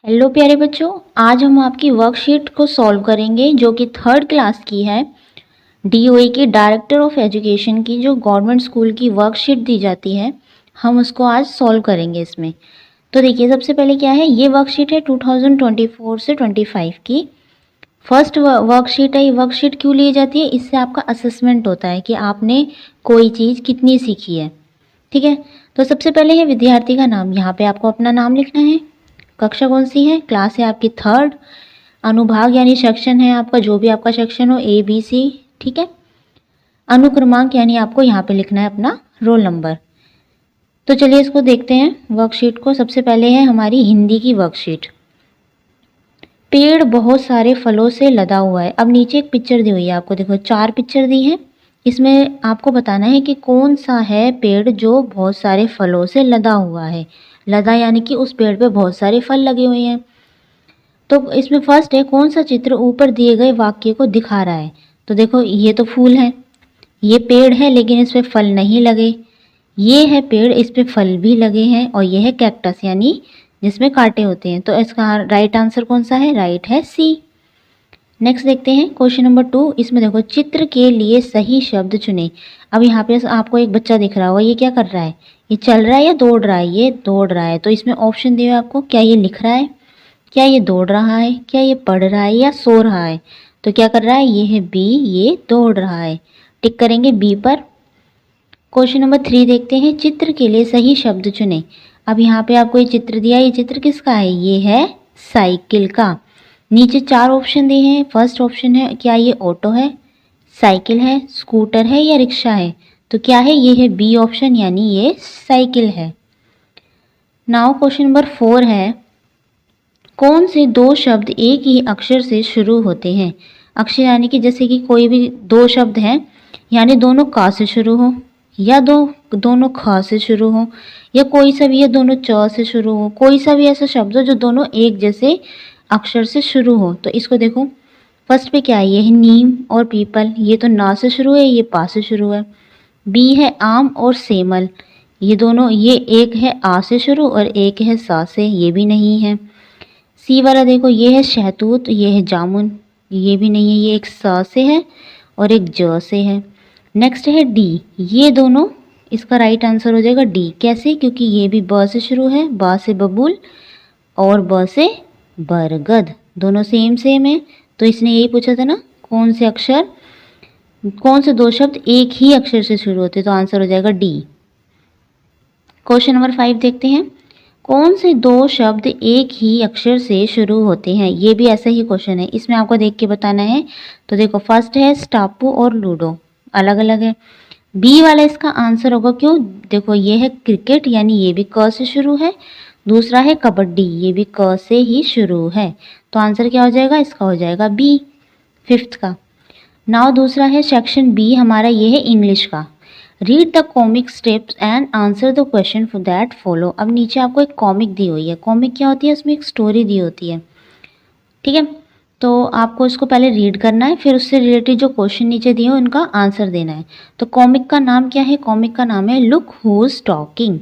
Hello प्यारे बच्चों, आज हम आपकी वर्कशीट को सॉल्व करेंगे जो कि थर्ड क्लास की है। डीओई की डायरेक्टर ऑफ एजुकेशन की जो गवर्नमेंट स्कूल की वर्कशीट दी जाती है, हम उसको आज सॉल्व करेंगे इसमें। तो देखिए, सबसे पहले क्या है, ये वर्कशीट है 2024 से 25 की फर्स्ट वर्कशीट है। ये वर्कशीट क्यों ली जाती है? इससे आपका असेसमेंट होता है कि आपने कोई चीज़ कितनी सीखी है। ठीक है, तो सबसे पहले है विद्यार्थी का नाम। यहाँ पे आपको अपना नाम लिखना है। कक्षा कौन सी है? क्लास है आपकी थर्ड। अनुभाग यानी सेक्शन है आपका, जो भी आपका सेक्शन हो, ए बी सी। ठीक है, अनुक्रमांक यानी आपको यहाँ पे लिखना है अपना रोल नंबर। तो चलिए इसको देखते हैं वर्कशीट को। सबसे पहले है हमारी हिंदी की वर्कशीट। पेड़ बहुत सारे फलों से लदा हुआ है। अब नीचे एक पिक्चर दी हुई है आपको, देखो 4 पिक्चर दी है। इसमें आपको बताना है कि कौन सा है पेड़ जो बहुत सारे फलों से लदा हुआ है। लदा यानी कि उस पेड़ पे बहुत सारे फल लगे हुए हैं। तो इसमें फर्स्ट है, कौन सा चित्र ऊपर दिए गए वाक्य को दिखा रहा है? तो देखो, ये तो फूल है, ये पेड़ है लेकिन इस पे फल नहीं लगे। ये है पेड़, इस पे फल भी लगे हैं। और ये है कैक्टस यानी जिसमें कांटे होते हैं। तो इसका राइट आंसर कौन सा है? राइट है सी। नेक्स्ट देखते हैं क्वेश्चन नंबर 2। इसमें देखो, चित्र के लिए सही शब्द चुने। अब यहाँ पे आपको एक बच्चा दिख रहा होगा, ये क्या कर रहा है? ये चल रहा है या दौड़ रहा है? ये दौड़ रहा है। तो इसमें ऑप्शन दिए आपको, क्या ये लिख रहा है, क्या ये दौड़ रहा है, क्या ये पढ़ रहा है या सो रहा है? तो क्या कर रहा है? ये है बी, ये दौड़ रहा है। टिक करेंगे बी पर। क्वेश्चन नंबर 3 देखते हैं, चित्र के लिए सही शब्द चुने। अब यहाँ पे आपको ये चित्र दिया, ये चित्र किसका है? ये है साइकिल का। नीचे 4 ऑप्शन दिए हैं। फर्स्ट ऑप्शन है, क्या ये ऑटो है, साइकिल है, स्कूटर है या रिक्शा है? तो क्या है? ये है बी ऑप्शन, यानी ये साइकिल है। नाउ क्वेश्चन नंबर 4 है, कौन से 2 शब्द एक ही अक्षर से शुरू होते हैं? अक्षर यानी कि जैसे कि कोई भी 2 शब्द हैं, यानी दोनों का से शुरू हो, या दोनों ख से शुरू हो, या कोई सा भी, या दोनों च से शुरू हो। कोई सा भी ऐसा शब्द हो जो दोनों एक जैसे अक्षर से शुरू हो। तो इसको देखो, फर्स्ट पे क्या है? ये है नीम और पीपल, ये तो ना से शुरू है, ये पा से शुरू है। बी है आम और सेमल, ये दोनों, ये एक है आ से शुरू और एक है सा से, ये भी नहीं है। सी वाला देखो, ये है शहतूत, ये है जामुन, ये भी नहीं है, ये एक स से है और एक ज से है। नेक्स्ट है डी, ये दोनों, इसका राइट आंसर हो जाएगा डी। कैसे? क्योंकि ये भी ब से शुरू है, बा से बबूल और ब से बरगद, दोनों सेम सेम है। तो इसने यही पूछा था ना, कौन से अक्षर, कौन से 2 शब्द एक ही अक्षर से शुरू होते? तो आंसर हो जाएगा डी। क्वेश्चन नंबर 5 देखते हैं, कौन से 2 शब्द एक ही अक्षर से शुरू होते हैं? ये भी ऐसा ही क्वेश्चन है, इसमें आपको देख के बताना है। तो देखो, फर्स्ट है स्टापू और लूडो, अलग अलग है। बी वाला इसका आंसर होगा, क्यों? देखो, ये है क्रिकेट, यानी ये भी क से शुरू है। दूसरा है कबड्डी, ये भी क से ही शुरू है। तो आंसर क्या हो जाएगा? इसका हो जाएगा बी, फिफ्थ का। नाउ दूसरा है सेक्शन बी हमारा, ये है इंग्लिश का। Read the comic steps and answer the question for that follow. अब नीचे आपको एक कॉमिक दी हुई है। कॉमिक क्या होती है? उसमें एक स्टोरी दी होती है। ठीक है, तो आपको इसको पहले रीड करना है, फिर उससे रिलेटेड जो क्वेश्चन नीचे दिए हो उनका आंसर देना है। तो कॉमिक का नाम क्या है? कॉमिक का नाम है लुक हु इज टॉकिंग।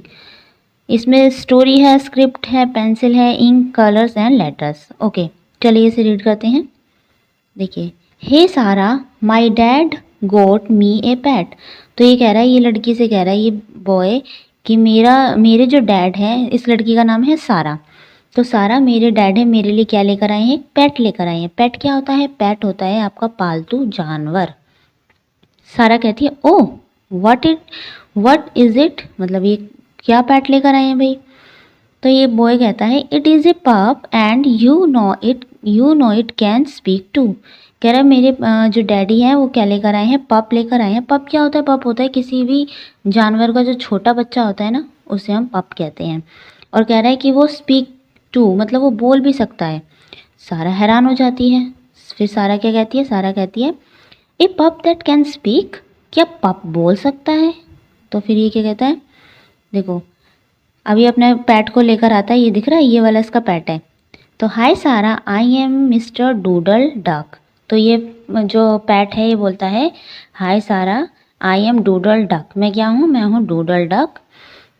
इसमें स्टोरी है, स्क्रिप्ट है, पेंसिल है, ink, colours and letters. Okay, चलिए इसे रीड करते हैं। देखिए, हे सारा, my dad goat me A PAT. तो ये कह रहा है, ये लड़की से कह रहा है ये बॉय, कि मेरे जो डैड है, इस लड़की का नाम है सारा। तो सारा, मेरे डैड है, मेरे लिए क्या लेकर आए हैं? पेट लेकर आए हैं। पेट क्या होता है? पेट होता है आपका पालतू जानवर। सारा कहती है, ओह व्हाट इज इट, मतलब ये क्या पेट लेकर आए हैं भाई? तो ये बॉय कहता है, it is a pup and you know it can speak too. कह रहा है, मेरे जो डैडी हैं वो क्या लेकर आए हैं? पप लेकर आए हैं। पप क्या होता है? पप होता है किसी भी जानवर का जो छोटा बच्चा होता है ना, उसे हम पप कहते हैं। और कह रहा है कि वो स्पीक टू, मतलब वो बोल भी सकता है। सारा हैरान हो जाती है। फिर सारा क्या कहती है? सारा कहती है, ए पप दैट कैन स्पीक, क्या पप बोल सकता है? तो फिर ये क्या कहता है? देखो, अभी अपने पैट को लेकर आता है, ये दिख रहा है, ये वाला इसका पैट है। तो हाय सारा, I am mister doodle duck. तो ये जो पैट है ये बोलता है, हाय सारा, आई एम डूडल डक। मैं क्या हूँ? मैं हूँ doodle duck.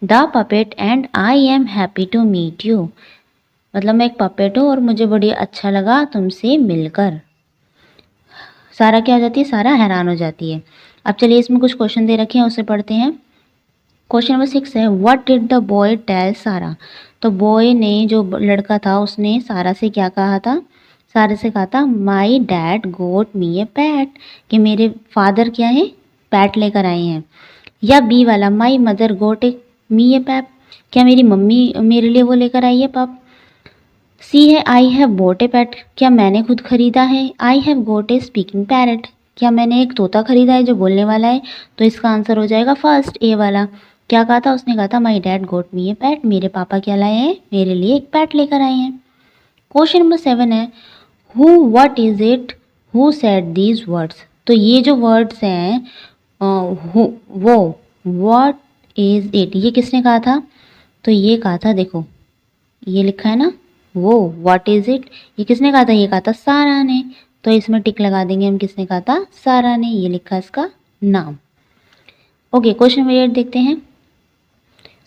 The puppet and I am happy to meet you. मतलब मैं एक पपेट हूँ और मुझे बड़ी अच्छा लगा तुमसे मिलकर। सारा क्या हो जाती है, सारा हैरान हो जाती है। अब चलिए इसमें कुछ क्वेश्चन दे रखे हैं उसे पढ़ते हैं। क्वेश्चन नंबर 6 है, what did the boy tell Sara. तो बॉय ने, जो लड़का था, उसने सारा से क्या कहा था, सारा से कहा था my dad goat me A PAT, कि मेरे फादर क्या है, पैट लेकर आए हैं। या बी वाला, my mother goat A me A pipe, क्या मेरी मम्मी मेरे लिए वो लेकर आई है पप। सी है, I have boat A PAT, क्या मैंने खुद खरीदा है। I have got A speaking parrot, क्या मैंने एक तोता खरीदा है जो बोलने वाला है। तो इसका आंसर हो जाएगा फर्स्ट, ए वाला। क्या कहा था उसने, कहा था my dad goat me A PAT, मेरे पापा क्या लाए हैं, मेरे लिए एक पैट लेकर आए हैं। क्वेश्चन नंबर 7 है, who what is it who said these words. तो ये जो वर्ड्स हैं, वो व्हाट इज इट, ये किसने कहा था। तो ये कहा था, देखो ये लिखा है ना, वो व्हाट इज इट, ये किसने कहा था, ये कहा था सारा ने। तो इसमें टिक लगा देंगे हम, किसने कहा था, सारा ने, ये लिखा इसका नाम। ओके, क्वेश्चन नंबर 8 देखते हैं।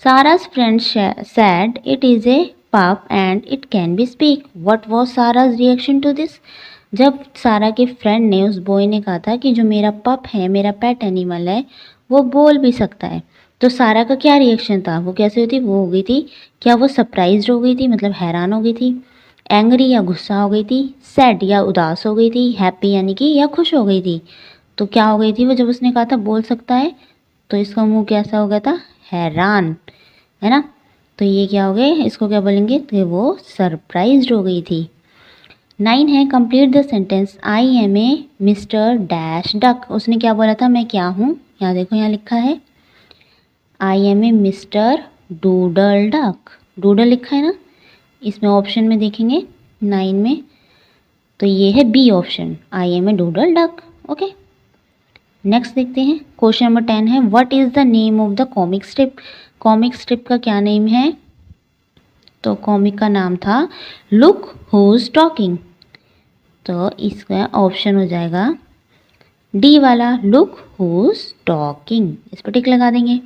सारा's friend said it is a pup and it can be speak. What was Sarah's reaction to this? जब सारा के फ्रेंड ने, उस बॉय ने कहा था कि जो मेरा पप है, मेरा पेट एनिमल है, वो बोल भी सकता है, तो सारा का क्या रिएक्शन था, वो कैसे हुई थी, वो हो गई थी, क्या वो सरप्राइज हो गई थी, मतलब हैरान हो गई थी, एंग्री या गुस्सा हो गई थी, सैड या उदास हो गई थी, हैप्पी यानी कि या खुश हो गई थी। तो क्या हो गई थी वो, जब उसने कहा था बोल सकता है, तो इसका मुंह कैसा हो गया था, हैरान, है ना। तो ये क्या हो गए, इसको क्या बोलेंगे, तो वो सरप्राइज्ड हो गई थी। 9 है, complete the sentence, I am a mister dash duck. उसने क्या बोला था, मैं क्या हूँ, यहाँ देखो यहाँ लिखा है I am a mister doodle duck, doodle लिखा है ना, इसमें ऑप्शन में देखेंगे 9 में, तो ये है B option, I am a doodle duck. Okay, next देखते हैं। क्वेश्चन नंबर 10 है, what is the name of the comic strip. Comic strip का क्या नेम है, तो कॉमिक का नाम था लुक हुज टॉकिंग। तो इसका ऑप्शन हो जाएगा डी वाला, लुक हुज टॉकिंग, इस पर टिक लगा देंगे।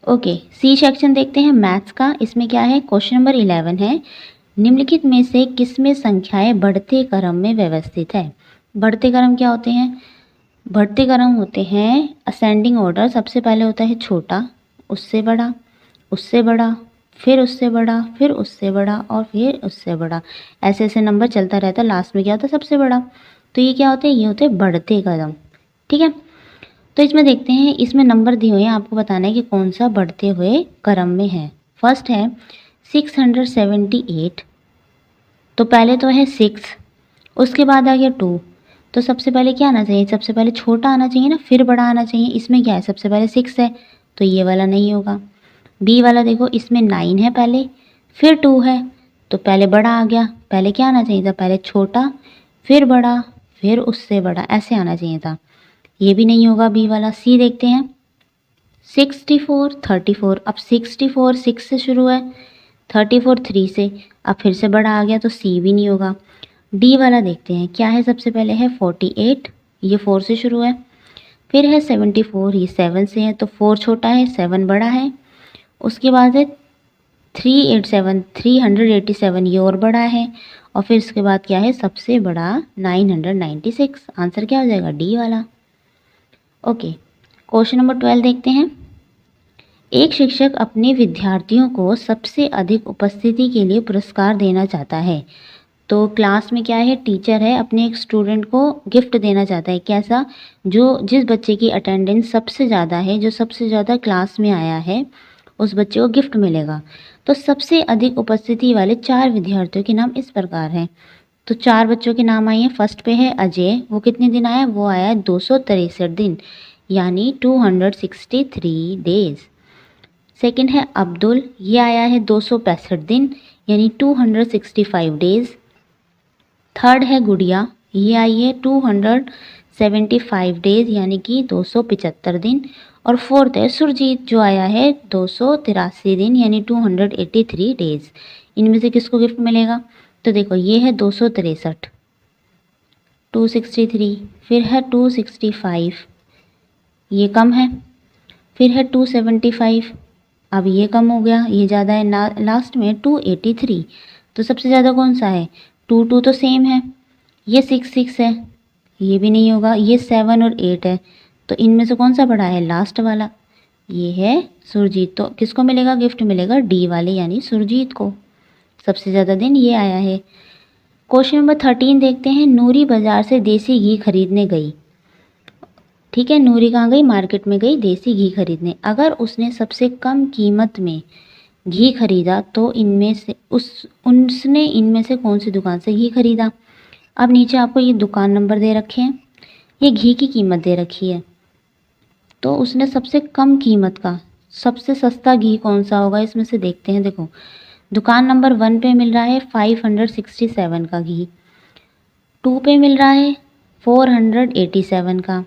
ओके, सी सेक्शन देखते हैं मैथ्स का। इसमें क्या है, क्वेश्चन नंबर 11 है, निम्नलिखित में से किसमें संख्याएं बढ़ते क्रम में व्यवस्थित है। बढ़ते क्रम क्या होते हैं, बढ़ते क्रम होते हैं असेंडिंग ऑर्डर। सबसे पहले होता है छोटा, उससे बड़ा, उससे बड़ा, फिर उससे बड़ा, फिर उससे बड़ा और फिर उससे बड़ा, ऐसे ऐसे नंबर चलता रहता है, लास्ट में क्या होता है, सबसे बड़ा। तो ये क्या होते हैं, ये होते हैं बढ़ते कदम। ठीक है, तो इसमें देखते हैं, इसमें नंबर दिए हुए हैं, आपको बताना है कि कौन सा बढ़ते हुए क्रम में है। फर्स्ट है 678, तो पहले तो है 6, उसके बाद आ गया 2, तो सबसे पहले क्या आना चाहिए, सबसे पहले छोटा आना चाहिए ना, फिर बड़ा आना चाहिए। इसमें क्या है, सबसे पहले 6 है, तो ये वाला नहीं होगा। बी वाला देखो, इसमें 9 है पहले, फिर 2 है, तो पहले बड़ा आ गया, पहले क्या आना चाहिए था, पहले छोटा, फिर बड़ा, फिर उससे बड़ा, ऐसे आना चाहिए था, ये भी नहीं होगा बी वाला। सी देखते हैं, 64 34, अब 64 6 से शुरू है, 34 3 से, अब फिर से बड़ा आ गया, तो सी भी नहीं होगा। डी वाला देखते हैं, क्या है, सबसे पहले है 48, ये 4 से शुरू है, फिर है 74, ये 7 से है, तो 4 छोटा है, 7 बड़ा है, उसके बाद है 387 ये और बड़ा है, और फिर इसके बाद क्या है, सबसे बड़ा 996। आंसर क्या हो जाएगा, डी वाला। ओके, क्वेश्चन नंबर 12 देखते हैं। एक शिक्षक अपने विद्यार्थियों को सबसे अधिक उपस्थिति के लिए पुरस्कार देना चाहता है। तो क्लास में क्या है, टीचर है, अपने एक स्टूडेंट को गिफ्ट देना चाहता है। कैसा, जो जिस बच्चे की अटेंडेंस सबसे ज़्यादा है, जो सबसे ज़्यादा क्लास में आया है, उस बच्चे को गिफ्ट मिलेगा। तो सबसे अधिक उपस्थिति वाले 4 विद्यार्थियों के नाम इस प्रकार हैं। तो 4 बच्चों के नाम आए हैं। फर्स्ट पे है अजय, वो कितने दिन आया, वो आया 263 दिन, यानी 263 डेज। सेकंड है अब्दुल, ये आया है 265 दिन, यानी 265 डेज। थर्ड है गुड़िया, ये आई है 275 डेज, यानी कि 275 दिन। और फोर्थ है सुरजीत, जो आया है 283 दिन, यानी 283 डेज। इनमें से किसको गिफ्ट मिलेगा, तो देखो ये है 263, 263, फिर है 265, ये कम है, फिर है 275, अब ये कम हो गया, ये ज़्यादा है, लास्ट में 283। तो सबसे ज़्यादा कौन सा है? 2 2 तो सेम है, ये 6 6 है, ये भी नहीं होगा, ये 7 और 8 है, तो इनमें से कौन सा बड़ा है? लास्ट वाला, ये है सुरजीत। तो किसको मिलेगा गिफ्ट? मिलेगा डी वाले यानी सुरजीत को। सबसे ज़्यादा दिन ये आया है। क्वेश्चन नंबर 13 देखते हैं। नूरी बाजार से देसी घी खरीदने गई। ठीक है, नूरी कहाँ गई? मार्केट में गई देसी घी खरीदने। अगर उसने सबसे कम कीमत में घी खरीदा तो उसने इनमें से कौन सी दुकान से घी खरीदा? अब नीचे आपको ये दुकान नंबर दे रखे हैं, ये घी की कीमत दे रखी है। तो उसने सबसे कम कीमत का सबसे सस्ता घी कौन सा होगा इसमें से देखते हैं। देखो, दुकान नंबर 1 पे मिल रहा है 567 का घी, 2 पे मिल रहा है 487 का,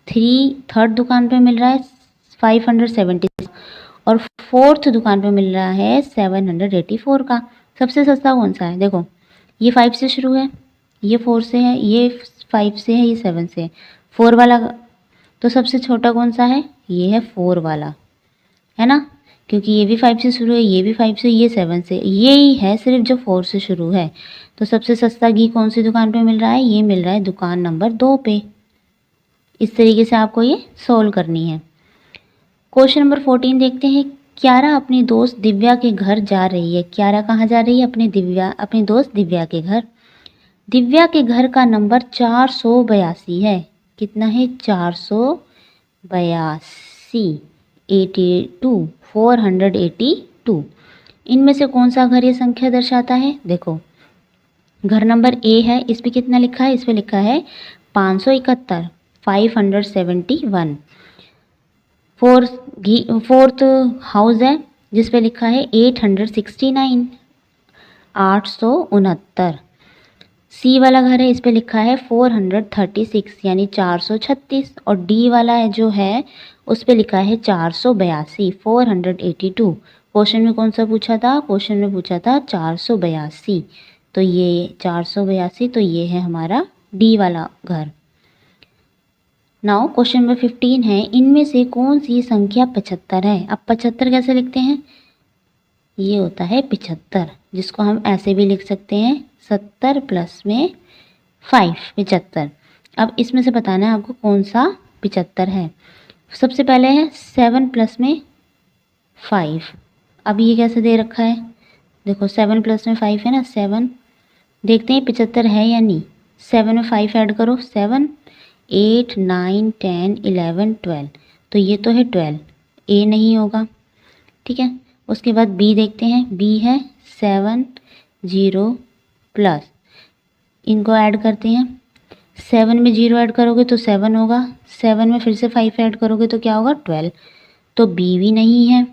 थर्ड दुकान पे मिल रहा है 570 और फोर्थ दुकान पे मिल रहा है 784 का। सबसे सस्ता कौन सा है? देखो, ये 5 से शुरू है, ये 4 से है, ये 5 से है, ये 7 से है, 4 वाला। तो सबसे छोटा कौन सा है? ये है 4 वाला, है ना, क्योंकि ये भी 5 से शुरू है, ये भी 5 से, ये 7 से, ये ही है सिर्फ जो 4 से शुरू है। तो सबसे सस्ता घी कौन सी दुकान पे मिल रहा है? ये मिल रहा है दुकान नंबर 2 पे। इस तरीके से आपको ये सोल्व करनी है। क्वेश्चन नंबर 14 देखते हैं। क्यारा अपनी दोस्त दिव्या के घर जा रही है। क्यारा कहाँ जा रही है? अपनी दोस्त दिव्या के घर। दिव्या के घर का नंबर 482 है। कितना है? 482, 82, 482। इनमें से कौन सा घर ये संख्या दर्शाता है? देखो, घर नंबर ए है, इस पे कितना लिखा है? इस पे लिखा है 571, 571। फोर्थ हाउस है जिस पे लिखा है 869, 869। सी वाला घर है, इस पे लिखा है 436 यानी 436। और डी वाला है जो है उस पे लिखा है 482, 482। क्वेश्चन में कौन सा पूछा था? क्वेश्चन में पूछा था 482, तो ये 482, तो ये है हमारा डी वाला घर। नाउ क्वेश्चन नंबर 15 है। इनमें से कौन सी संख्या 75 है? अब 75 कैसे लिखते हैं? ये होता है 75, जिसको हम ऐसे भी लिख सकते हैं 70 प्लस में 5, 75। अब इसमें से बताना है आपको कौन सा 75 है। सबसे पहले है 7 प्लस में 5। अब ये कैसे दे रखा है? देखो, 7 प्लस में 5 है ना, 7। देखते हैं 75 है या नहीं। 7 में 5 ऐड करो, 7, 8, 9, 10, 11, 12, तो ये तो है 12, ए नहीं होगा। ठीक है, उसके बाद बी देखते हैं। बी है 7 0 प्लस, इनको ऐड करते हैं। 7 में 0 ऐड करोगे तो 7 होगा, 7 में फिर से 5 ऐड करोगे तो क्या होगा? 12, तो बी भी नहीं है।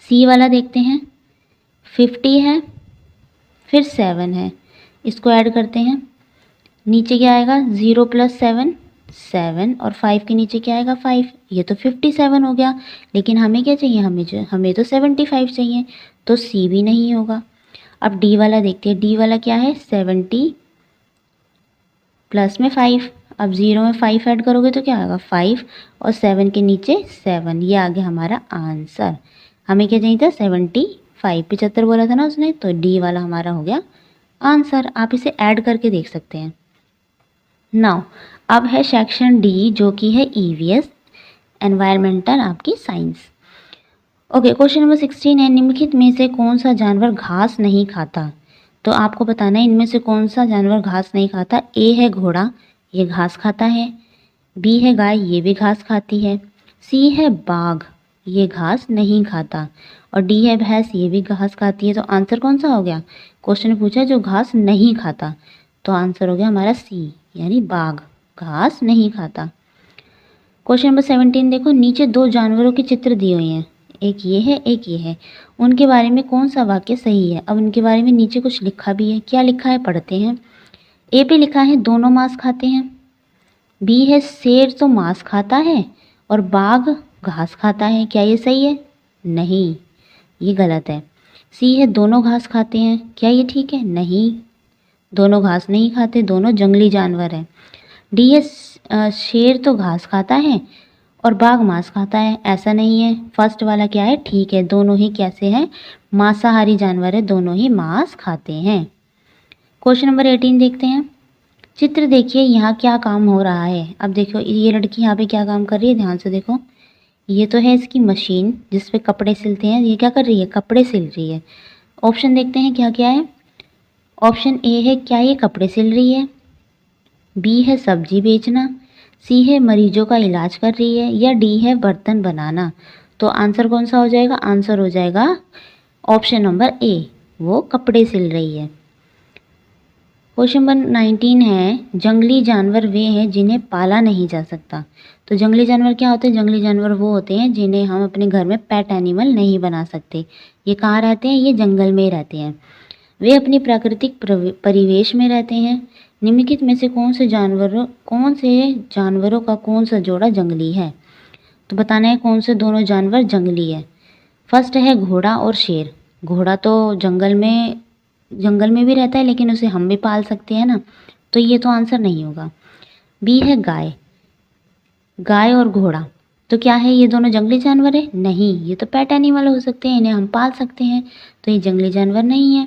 सी वाला देखते हैं। 50 है, फिर 7 है, इसको ऐड करते हैं। नीचे क्या आएगा? 0 प्लस 7, 7, और 5 के नीचे क्या आएगा? 5। ये तो 57 हो गया, लेकिन हमें क्या चाहिए? हमें तो 75 चाहिए, तो सी भी नहीं होगा। अब डी वाला देखते हैं। डी वाला क्या है? 70 प्लस में 5। अब 0 में 5 ऐड करोगे तो क्या आएगा? 5, और 7 के नीचे 7। ये आ गया हमारा आंसर। हमें क्या चाहिए था? 75, 75 बोला था ना उसने, तो डी वाला हमारा हो गया आंसर। आप इसे ऐड करके देख सकते हैं। नाउ अब है सेक्शन डी, जो कि है ईवीएस, एनवायरमेंटल आपकी साइंस। ओके, क्वेश्चन नंबर 16 है। निम्नलिखित में से कौन सा जानवर घास नहीं खाता? तो आपको बताना है इनमें से कौन सा जानवर घास नहीं खाता। ए है घोड़ा, ये घास खाता है। बी है गाय, ये भी घास खाती है। सी है बाघ, ये घास नहीं खाता। और डी है भैंस, ये भी घास खाती है। तो आंसर कौन सा हो गया? क्वेश्चन ने पूछा जो घास नहीं खाता, तो आंसर हो गया हमारा सी, यानी बाघ घास नहीं खाता। क्वेश्चन नंबर 17 देखो। नीचे 2 जानवरों के चित्र दिए हुए हैं, एक ये है, एक ये है। उनके बारे में कौन सा वाक्य सही है? अब उनके बारे में नीचे कुछ लिखा भी है, क्या लिखा है पढ़ते हैं। ए पे लिखा है दोनों मांस खाते हैं। बी है शेर तो मांस खाता है और बाघ घास खाता है। क्या ये सही है? नहीं, ये गलत है। सी है दोनों घास खाते हैं। क्या ये ठीक है? नहीं, दोनों घास नहीं खाते, दोनों जंगली जानवर हैं। डी है शेर तो घास खाता है और बाघ मांस खाता है, ऐसा नहीं है। फर्स्ट वाला क्या है, ठीक है, दोनों ही कैसे हैं, मांसाहारी जानवर है, दोनों ही मांस खाते हैं। क्वेश्चन नंबर 18 देखते हैं। चित्र देखिए, यहाँ क्या काम हो रहा है। अब देखो ये लड़की यहाँ पे क्या काम कर रही है, ध्यान से देखो। ये तो है इसकी मशीन जिस पे कपड़े सिलते हैं, ये क्या कर रही है, कपड़े सिल रही है। ऑप्शन देखते हैं क्या क्या है। ऑप्शन ए है, क्या ये कपड़े सिल रही है। बी है सब्जी बेचना। सी है मरीजों का इलाज कर रही है। या डी है बर्तन बनाना। तो आंसर कौन सा हो जाएगा, आंसर हो जाएगा ऑप्शन नंबर ए, वो कपड़े सिल रही है। क्वेश्चन नंबर 19 है, जंगली जानवर वे हैं जिन्हें पाला नहीं जा सकता। तो जंगली जानवर क्या होते हैं, जंगली जानवर वो होते हैं जिन्हें हम अपने घर में पेट एनिमल नहीं बना सकते। ये कहाँ रहते हैं, ये जंगल में रहते हैं। वे अपनी प्राकृतिक परिवेश में रहते हैं। निम्नलिखित में से कौन से जानवरों का कौन सा जोड़ा जंगली है। तो बताना है कौन से दोनों जानवर जंगली है। फर्स्ट है घोड़ा और शेर। घोड़ा तो जंगल में भी रहता है, लेकिन उसे हम भी पाल सकते हैं ना, तो ये तो आंसर नहीं होगा। बी है गाय। गाय और घोड़ा, तो क्या है, ये दोनों जंगली जानवर है, नहीं, ये तो पेट एनिमल हो सकते हैं, इन्हें हम पाल सकते हैं, तो ये जंगली जानवर नहीं है।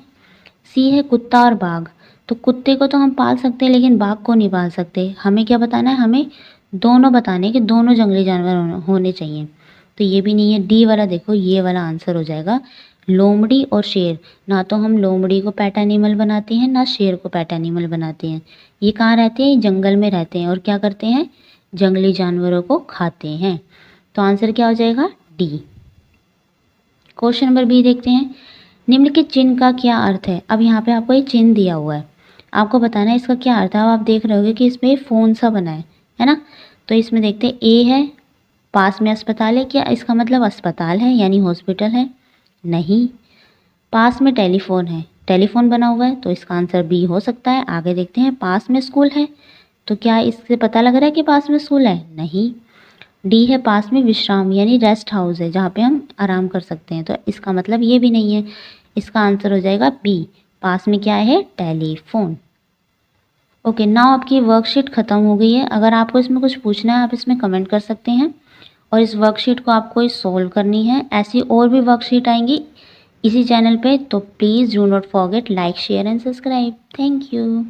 सी है कुत्ता और बाघ। तो कुत्ते को तो हम पाल सकते हैं, लेकिन बाघ को नहीं पाल सकते। हमें क्या बताना है, हमें दोनों बताने हैं कि दोनों जंगली जानवर होने चाहिए। तो ये भी नहीं है। डी वाला देखो, ये वाला आंसर हो जाएगा लोमड़ी और शेर। ना तो हम लोमड़ी को पेट एनिमल बनाते हैं, ना शेर को पेट एनिमल बनाते हैं। ये कहाँ रहते हैं, जंगल में रहते हैं, और क्या करते हैं, जंगली जानवरों को खाते हैं। तो आंसर क्या हो जाएगा, डी। क्वेश्चन नंबर बी देखते हैं। निम्नलिखित चिन्ह का क्या अर्थ है। अब यहाँ पे आपको ये चिन्ह दिया हुआ है, आपको बताना है इसका क्या अर्थ है। अब आप देख रहे होगे कि इसमें फ़ोन सा बना है ना। तो इसमें देखते हैं, ए है पास में अस्पताल है, क्या इसका मतलब अस्पताल है यानी हॉस्पिटल है, नहीं। पास में टेलीफोन है, टेलीफोन बना हुआ है, तो इसका आंसर बी हो सकता है। आगे देखते हैं, पास में स्कूल है, तो क्या इससे पता लग रहा है कि पास में स्कूल है, नहीं। डी है पास में विश्राम यानी रेस्ट हाउस है, जहाँ पे हम आराम कर सकते हैं, तो इसका मतलब ये भी नहीं है। इसका आंसर हो जाएगा बी, पास में क्या है, टेलीफोन। ओके, नाउ आपकी वर्कशीट ख़त्म हो गई है। अगर आपको इसमें कुछ पूछना है, आप इसमें कमेंट कर सकते हैं, और इस वर्कशीट को आपको सॉल्व करनी है। ऐसी और भी वर्कशीट आएंगी इसी चैनल पे, तो please do not forget like share and subscribe. Thank you.